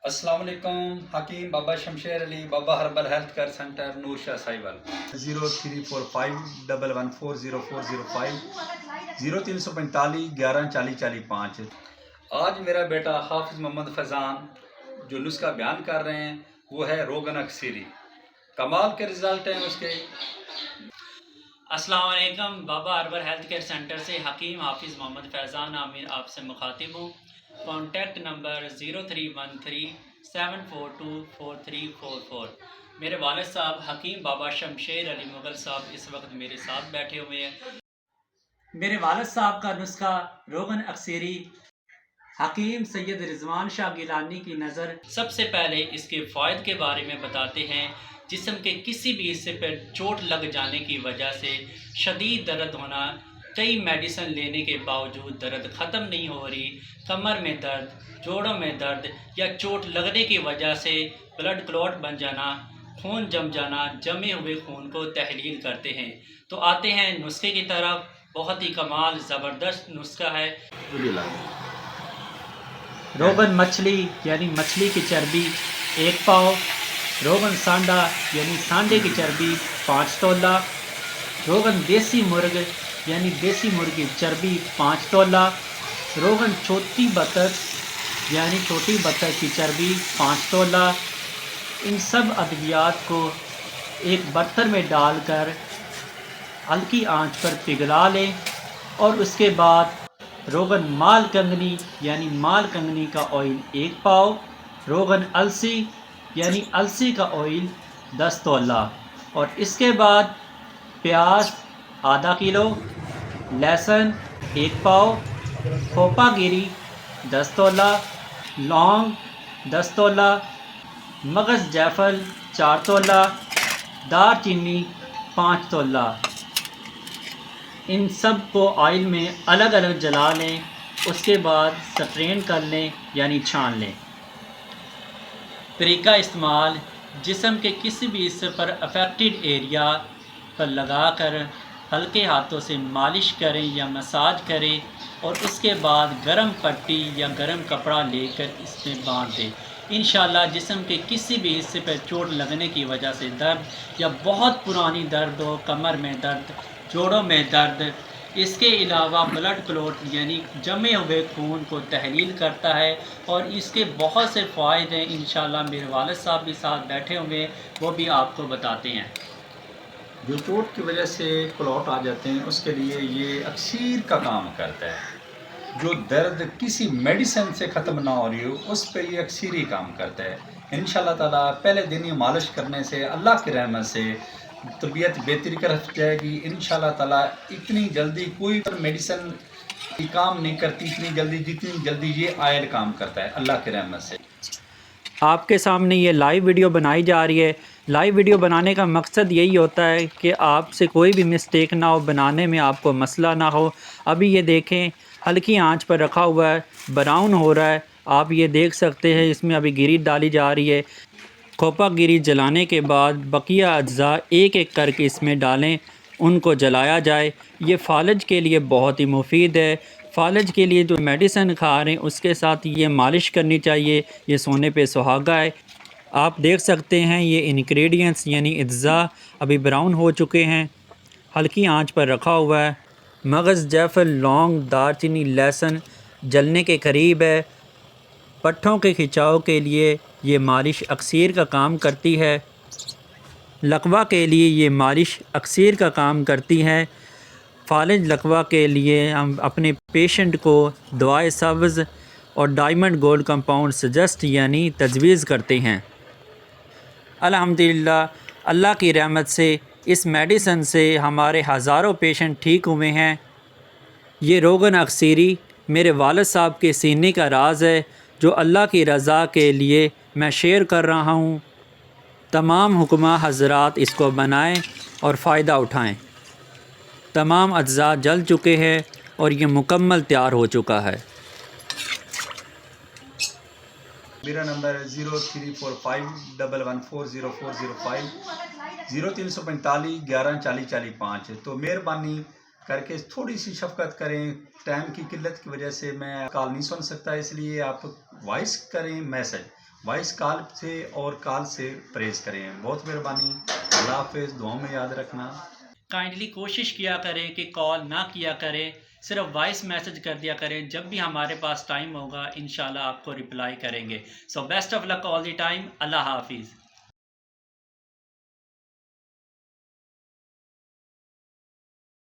अस्सलाम वालेकुम। हकीम बाबा शमशेर अली बाबा herbal health care centre नूर शाह साहिवाल 034511404005 0345 आज मेरा बेटा हाफिज़ मोहम्मद फैज़ान जो नुस्खा बयान कर रहे हैं वो है रोगन अक्सीरी। कमाल के रिजल्ट हैं उसके। अस्सलाम वालेकुम। बाबा हर्बल हेल्थ केयर सेंटर से हकीम हाफिज़ मोहम्मद फैज़ान आमिर आपसे मुखातिब हूँ। Contact number 0313742444। मेरे वालिद साहब हकीम बाबा शमशेर अली मुग़ल साहब इस वक्त मेरे साथ बैठे हुए हैं। मेरे वालिद साहब का नुस्खा रोगन अक्सीरी हकीम सैयद रिजवान शाह गिलानी की नज़र। सबसे पहले इसके फ़ायदे के बारे में बताते हैं। जिस्म के किसी भी हिस्से पर चोट लग जाने की वजह से शदीद दर्द होना, कई मेडिसिन लेने के बावजूद दर्द ख़त्म नहीं हो रही, कमर में दर्द, जोड़ों में दर्द या चोट लगने की वजह से ब्लड क्लॉट बन जाना, खून जम जाना, जमे हुए खून को तहलील करते हैं। तो आते हैं नुस्खे की तरफ। बहुत ही कमाल ज़बरदस्त नुस्खा है। रोगन मछली यानी मछली की चर्बी 1 पाव, रोगन सांडा यानी सांडे की चर्बी 5 तोला, रोगन देसी मुर्ग यानी देसी मुर्गी चर्बी 5 तोला, रोगन छोटी बतख यानी छोटी बतख की चर्बी 5 तोला। इन सब अद्वियात को एक बर्तन में डालकर हल्की आंच पर पिघला लें और उसके बाद रोगन माल कंगनी यानी माल कंगनी का ऑयल 1 पाव, रोगन अलसी यानी अलसी का ऑयल 10 तोला और इसके बाद प्याज आधा किलो, लहसुन 1 पाव, खोपा गिरी 10 तोला, लौंग 10 तोला, मगज़ जायफल 4 तोला, दालचीनी 5 तोला। इन सब को ऑयल में अलग अलग जला लें। उसके बाद स्ट्रेन कर लें यानी छान लें। तरीका इस्तेमाल: जिस्म के किसी भी हिस्से पर अफेक्टेड एरिया पर लगाकर हल्के हाथों से मालिश करें या मसाज करें और उसके बाद गर्म पट्टी या गर्म कपड़ा लेकर इसमें बांध दें। इंशाल्लाह जिस्म के किसी भी हिस्से पर चोट लगने की वजह से दर्द या बहुत पुरानी दर्द हो, कमर में दर्द, जोड़ों में दर्द, इसके अलावा ब्लड क्लॉट यानी जमे हुए खून को तहलील करता है और इसके बहुत से फ़ायदे हैं। इंशाल्लाह मेरे वालिद साहब भी साथ बैठे होंगे, वो भी आपको बताते हैं। जो चोट की वजह से क्लॉट आ जाते हैं उसके लिए ये अक्सीर का काम करता है। जो दर्द किसी मेडिसिन से ख़त्म ना हो रही हो उस पर ये अक्सीर ही काम करता है। इंशाल्लाह ताला पहले दिन ही मालिश करने से अल्लाह की रहमत से तबीयत बेहतरी की तरफ जाएगी। इंशाल्लाह ताला इतनी जल्दी कोई मेडिसिन काम नहीं करती इतनी जल्दी जितनी जल्दी ये आयल काम करता है अल्लाह की रहमत से। आपके सामने ये लाइव वीडियो बनाई जा रही है। लाइव वीडियो बनाने का मकसद यही होता है कि आपसे कोई भी मिस्टेक ना हो, बनाने में आपको मसला ना हो। अभी ये देखें हल्की आंच पर रखा हुआ है, ब्राउन हो रहा है, आप ये देख सकते हैं। इसमें अभी गिरी डाली जा रही है। खोपा गिरी जलाने के बाद बकिया अज्जा एक एक करके इसमें डालें, उनको जलाया जाए। ये फालज के लिए बहुत ही मुफीद है। फालज के लिए जो मेडिसिन खा रहे हैं उसके साथ ये मालिश करनी चाहिए। ये सोने पे सुहागा है। आप देख सकते हैं ये इंग्रेडिएंट्स यानी अज्जा अभी ब्राउन हो चुके हैं। हल्की आंच पर रखा हुआ है। मगज़ जायफल लौंग दालचीनी लहसुन जलने के करीब है। पट्ठों के खिंचाव के लिए ये मालिश अक्सीर का काम करती है। लकवा के लिए ये मालिश अक्सीर का काम करती है। फालिज लकवा के लिए हम अपने पेशेंट को दवाए सब्ज़ और डायमंड गोल्ड कंपाउंड सजेस्ट यानी तजवीज़ करते हैं। अल्हम्दुलिल्लाह अल्लाह की रहमत से इस मेडिसिन से हमारे हज़ारों पेशेंट ठीक हुए हैं। ये रोगन अक्सीरी मेरे वालिद साहब के सीने का राज है जो अल्लाह की रज़ा के लिए मैं शेयर कर रहा हूँ। तमाम हुक्मा हज़रात इसको बनाएं और फ़ायदा उठाएं। तमाम अज्जा जल चुके हैं और ये मुकम्मल तैयार हो चुका है। मेरा नंबर 034511404005 0345 तो मेहरबानी करके थोड़ी सी शफकत करें। टाइम की किल्लत की वजह से मैं कॉल नहीं सुन सकता, इसलिए आप वॉइस करें, मैसेज वॉइस कॉल से और कॉल से परहेज़ करें। बहुत मेहरबानी। अल्लाह हाफ़िज़। दुआओं में याद रखना। काइंडली कोशिश किया करें कि कॉल ना किया करें, सिर्फ वॉइस मैसेज कर दिया करें। जब भी हमारे पास टाइम होगा इंशाल्लाह आपको रिप्लाई करेंगे। So best of luck all the time. अल्लाह हाफिज़।